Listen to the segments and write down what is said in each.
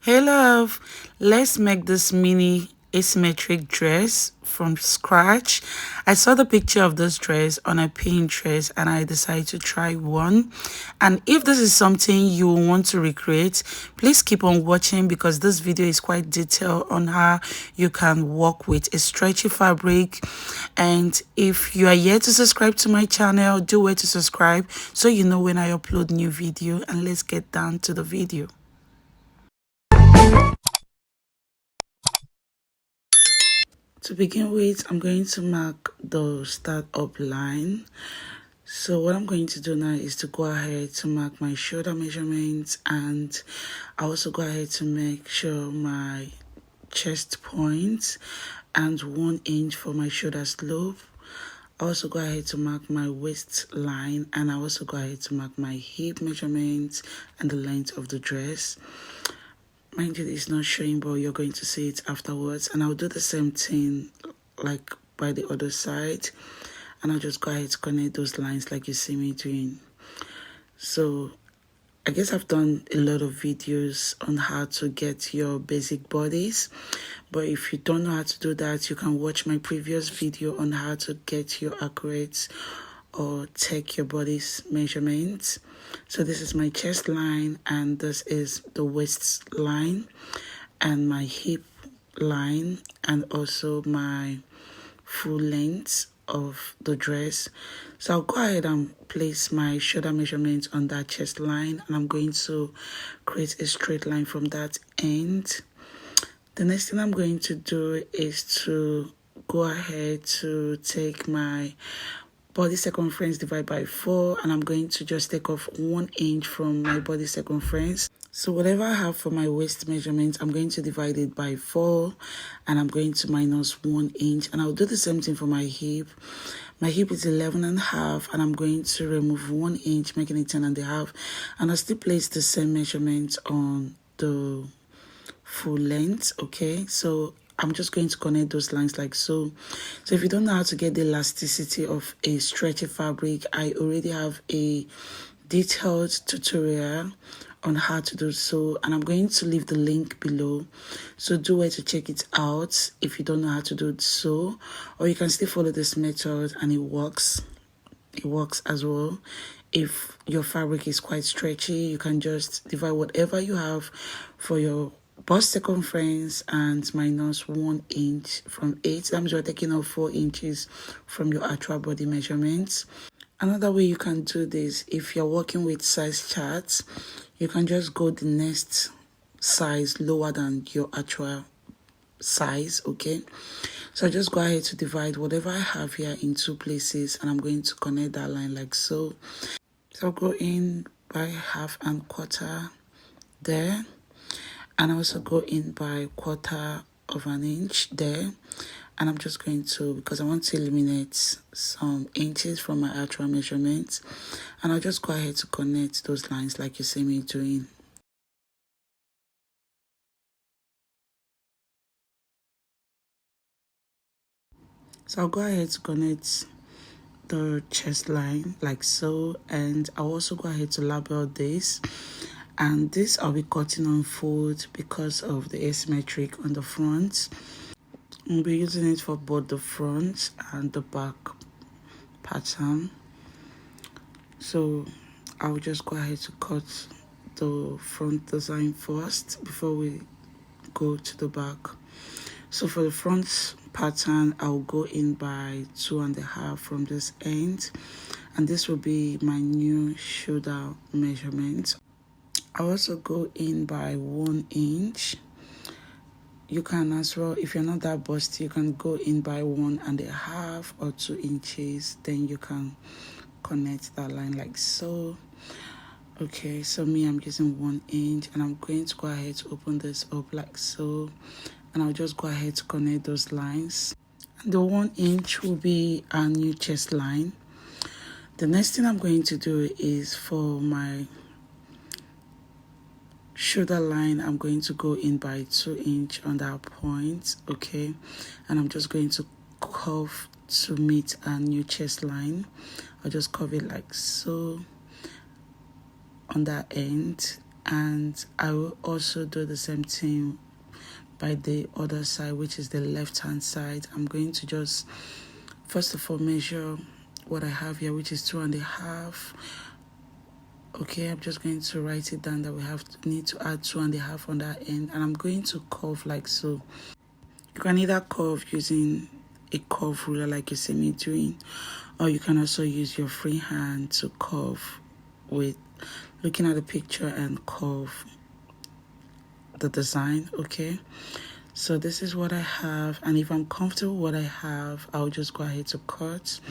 Hey love, let's make this mini asymmetric dress from scratch. I saw the picture of this dress on a Pinterest and I decided to try one. And if this is something you want to recreate, please keep on watching because this video is quite detailed on how you can work with a stretchy fabric. And if you are yet to subscribe to my channel, do wait to subscribe so you know when I upload new video. And let's get down to the video. To begin with, I'm going to mark the start up line. So what I'm going to do now is to go ahead to mark my shoulder measurements, and I also go ahead to make sure my chest point and 1 inch for my shoulder slope. I also go ahead to mark my waistline, and I also go ahead to mark my hip measurements and the length of the dress. Mind you, it's not showing, but you're going to see it afterwards. And I'll do the same thing like by the other side. And I'll just go ahead to connect those lines like you see me doing. So I guess I've done a lot of videos on how to get your basic bodies. But if you don't know how to do that, you can watch my previous video on how to get your accurate or take your body's measurements. So this is my chest line, and this is the waist line, and my hip line, and also my full length of the dress. So I'll go ahead and place my shoulder measurements on that chest line, and I'm going to create a straight line from that end. The next thing I'm going to do is to go ahead to take my body circumference divided by 4, and I'm going to just take off 1 inch from my body circumference. So whatever I have for my waist measurement, I'm going to divide it by 4, and I'm going to minus 1 inch, and I'll do the same thing for my hip. My hip is 11.5, and I'm going to remove 1 inch, making it 10.5, and I'll still place the same measurement on the full length. Okay, so I'm just going to connect those lines like so. So if you don't know how to get the elasticity of a stretchy fabric, I already have a detailed tutorial on how to do so, and I'm going to leave the link below, so do wait to check it out if you don't know how to do it so, or you can still follow this method and it works as well. If your fabric is quite stretchy, you can just divide whatever you have for your bust circumference and minus 1 inch from 8. That means you're taking off 4 inches from your actual body measurements. Another way you can do this, if you're working with size charts, you can just go the next size lower than your actual size. Okay, so I just go ahead to divide whatever I have here in 2 places, and I'm going to connect that line like so. So I'll go in by 1/2 and 1/4 there, and I also go in by 1/4 of an inch there, and I'm just going to, because I want to eliminate some inches from my actual measurements, and I'll just go ahead to connect those lines like you see me doing. So I'll go ahead to connect the chest line like so, and I'll also go ahead to label this, and this I'll be cutting on fold because of the asymmetric on the front. I'll be using it for both the front and the back pattern. So I'll just go ahead to cut the front design first before we go to the back. So for the front pattern, I'll go in by 2.5 from this end, and this will be my new shoulder measurement. I'll also go in by 1 inch. You can as well, if you're not that busty, you can go in by 1.5 or 2 inches, then you can connect that line like so. Okay, so me, I'm using 1 inch, and I'm going to go ahead to open this up like so, and I'll just go ahead to connect those lines. And the 1 inch will be our new chest line. The next thing I'm going to do is for my shoulder line, I'm going to go in by 2 inch on that point. Okay, and I'm just going to curve to meet a new chest line. I'll just curve it like so on that end, and I will also do the same thing by the other side, which is the left hand side. I'm going to just first of all measure what I have here, which is 2.5. Okay, I'm just going to write it down that we need to add 2.5 on that end, and I'm going to curve like so. You can either curve using a curve ruler like you see me doing, or you can also use your free hand to curve with looking at the picture and curve the design. Okay, so this is what I have, and if I'm comfortable with what I have, I'll just go ahead to cut.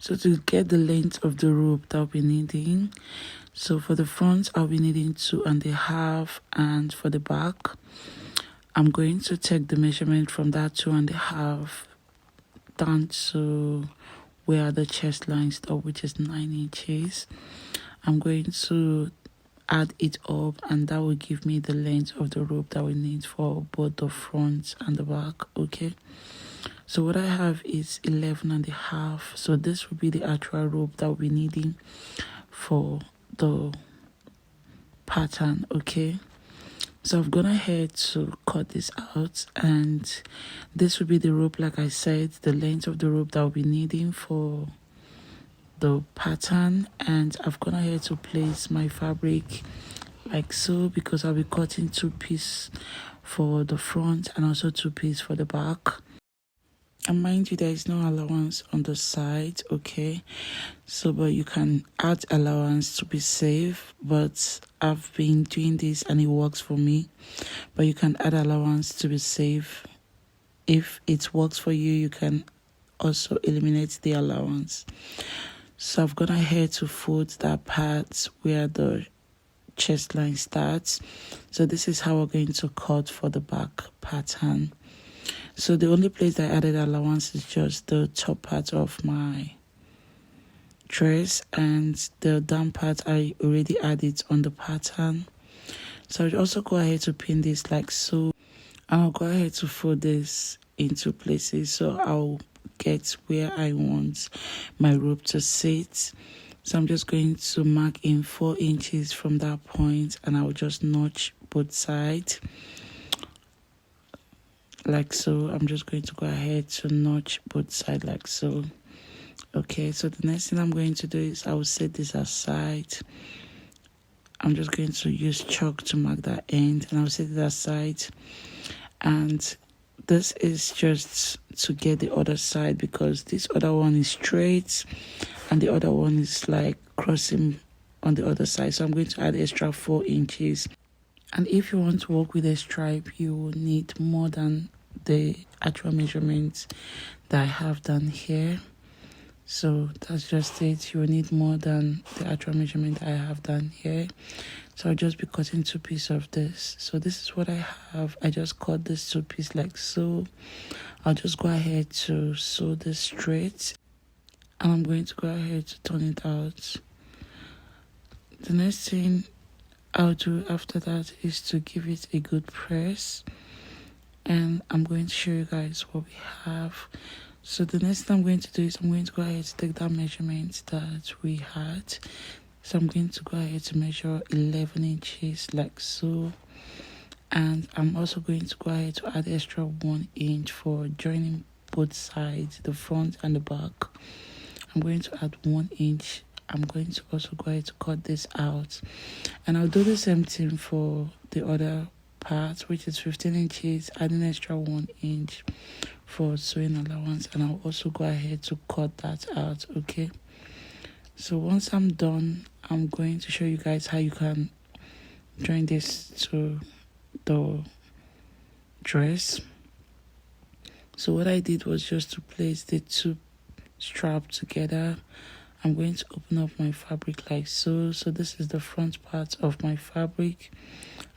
So to get the length of the rope that I'll be needing, so for the front I'll be needing 2.5, and for the back I'm going to take the measurement from that 2.5 down to where the chest line stop, which is 9 inches. I'm going to add it up, and that will give me the length of the rope that we need for both the front and the back. Okay, so what I have is 11.5. So this will be the actual rope that we'll be needing for the pattern. Okay, so I've gone ahead to cut this out, and this will be the rope, like I said, the length of the rope that we'll be needing for the pattern. And I've gone ahead to place my fabric like so, because I'll be cutting 2 pieces for the front and also 2 pieces for the back. And mind you, there is no allowance on the side. Okay, so but you can add allowance to be safe, but I've been doing this and it works for me. But you can add allowance to be safe. If it works for you, you can also eliminate the allowance. So I've gone ahead to fold that part where the chest line starts. So this is how we're going to cut for the back pattern. So the only place that I added allowance is just the top part of my dress, and the down part I already added on the pattern. So I'll also go ahead to pin this like so, and I'll go ahead to fold this into places so I'll get where I want my rope to sit. So I'm just going to mark in 4 inches from that point, and I'll just notch both sides like so. I'm just going to go ahead to notch both sides like so. Okay, so the next thing I'm going to do is I will set this aside. I'm just going to use chalk to mark that end, and I'll set it aside. And this is just to get the other side, because this other one is straight and the other one is like crossing on the other side. So I'm going to add extra 4 inches. And if you want to work with a stripe, you will need more than the actual measurements that I have done here. So that's just it. You will need more than the actual measurement I have done here. So I'll just be cutting 2 pieces of this. So this is what I have. I just cut this 2 pieces like so. I'll just go ahead to sew this straight, and I'm going to go ahead to turn it out. The next thing I'll do after that is to give it a good press, and I'm going to show you guys what we have. So the next thing I'm going to do is I'm going to go ahead to take that measurement that we had. So I'm going to go ahead to measure 11 inches like so, and I'm also going to go ahead to add extra 1 inch for joining both sides, the front and the back. I'm going to add 1 inch. I'm going to also go ahead to cut this out, and I'll do the same thing for the other part, which is 15 inches, adding extra 1 inch for sewing allowance, and I'll also go ahead to cut that out. Okay, so once I'm done, I'm going to show you guys how you can join this to the dress. So what I did was just to place the 2 straps together. I'm going to open up my fabric like so. So this is the front part of my fabric.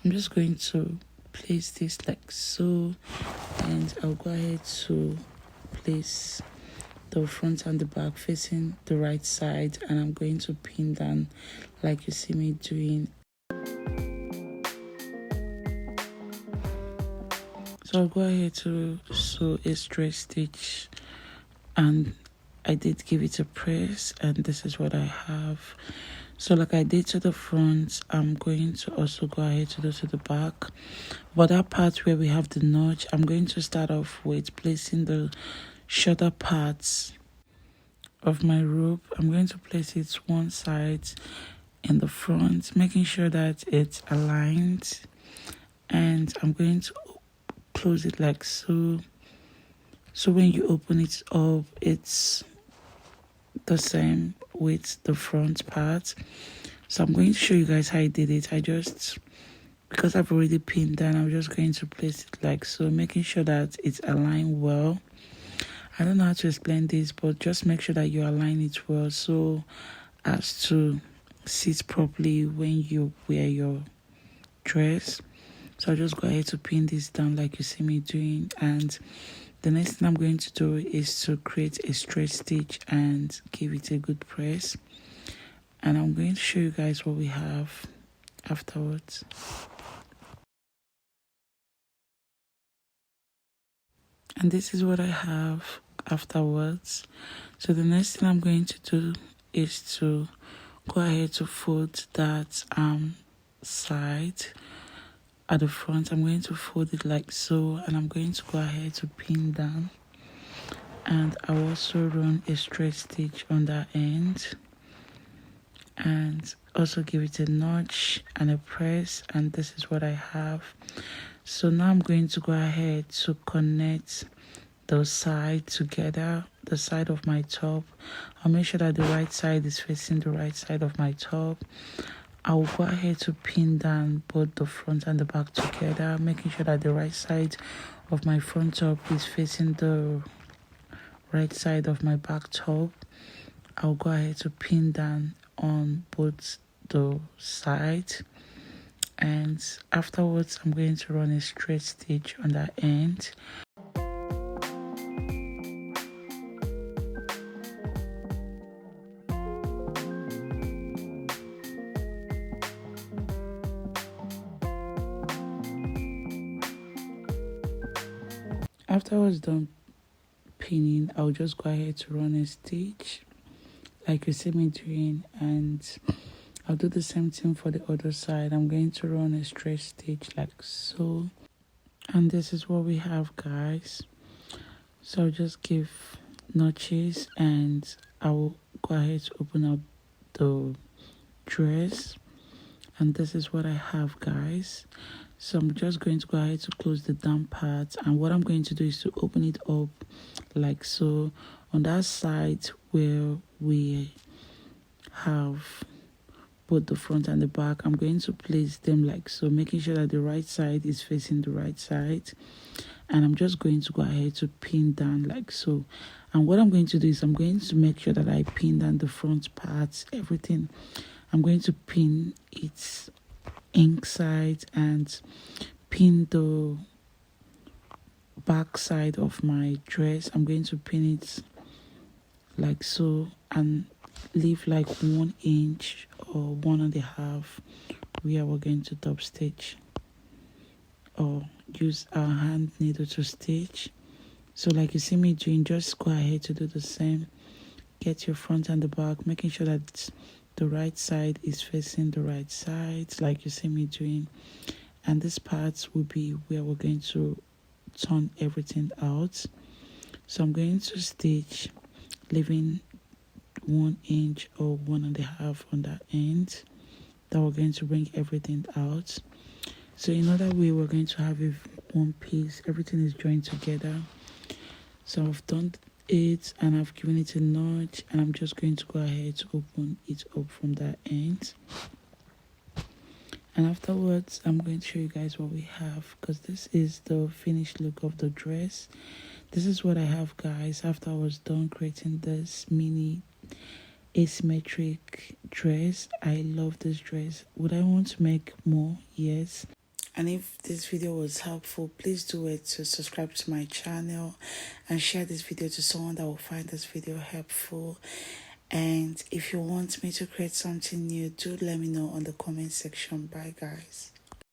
I'm just going to place this like so, and I'll go ahead to place the front and the back facing the right side, and I'm going to pin down like you see me doing. So I'll go ahead to sew a straight stitch, and I did give it a press, and this is what I have. So like I did to the front, I'm going to also go ahead to do to the back. But that part where we have the notch, I'm going to start off with placing the shorter parts of my rope. I'm going to place it one side in the front, making sure that it's aligned, and I'm going to close it like so. So when you open it up, it's the same with the front part. So I'm going to show you guys how I did it. Because I've already pinned down, I'm just going to place it like so, making sure that it's aligned well. I don't know how to explain this, but just make sure that you align it well so as to sit properly when you wear your dress. So I'll just go ahead to pin this down like you see me doing, and the next thing I'm going to do is to create a straight stitch and give it a good press. And I'm going to show you guys what we have afterwards. And this is what I have afterwards. So the next thing I'm going to do is to go ahead to fold that side at the front. I'm going to fold it like so, and I'm going to go ahead to pin down, and I'll also run a straight stitch on that end and also give it a notch and a press, and this is what I have. So now I'm going to go ahead to connect those sides together, the side of my top. I'll make sure that the right side is facing the right side of my top. I'll go ahead to pin down both the front and the back together, making sure that the right side of my front top is facing the right side of my back top. I'll go ahead to pin down on both the sides, and afterwards I'm going to run a straight stitch on that end. After I was done pinning, I'll just go ahead to run a stitch like you see me doing, and I'll do the same thing for the other side. I'm going to run a straight stitch like so, and this is what we have, guys. So I'll just give notches, and I'll go ahead to open up the dress, and this is what I have, guys. So I'm just going to go ahead to close the down part, and what I'm going to do is to open it up like so. On that side where we have both the front and the back, I'm going to place them like so, making sure that the right side is facing the right side, and I'm just going to go ahead to pin down like so. And what I'm going to do is I'm going to make sure that I pin down the front parts, everything. I'm going to pin its inside and pin the back side of my dress. I'm going to pin it like so and leave like 1 inch or 1.5 where we're going to top stitch, or use our hand needle to stitch. So like you see me doing, just go ahead to do the same. Get your front and the back, making sure that the right side is facing the right side like you see me doing, and this part will be where we're going to turn everything out. So I'm going to stitch leaving 1 inch or 1.5 on that end that we're going to bring everything out. So in other way, we're going to have one piece, everything is joined together. So I've done it and I've given it a notch, and I'm just going to go ahead to open it up from that end. And afterwards I'm going to show you guys what we have, because this is the finished look of the dress. This is what I have, guys, after I was done creating this mini asymmetric dress. I love this dress. Would I want to make more? Yes. And if this video was helpful, please do it to subscribe to my channel and share this video to someone that will find this video helpful. And if you want me to create something new, do let me know on the comment section. Bye guys.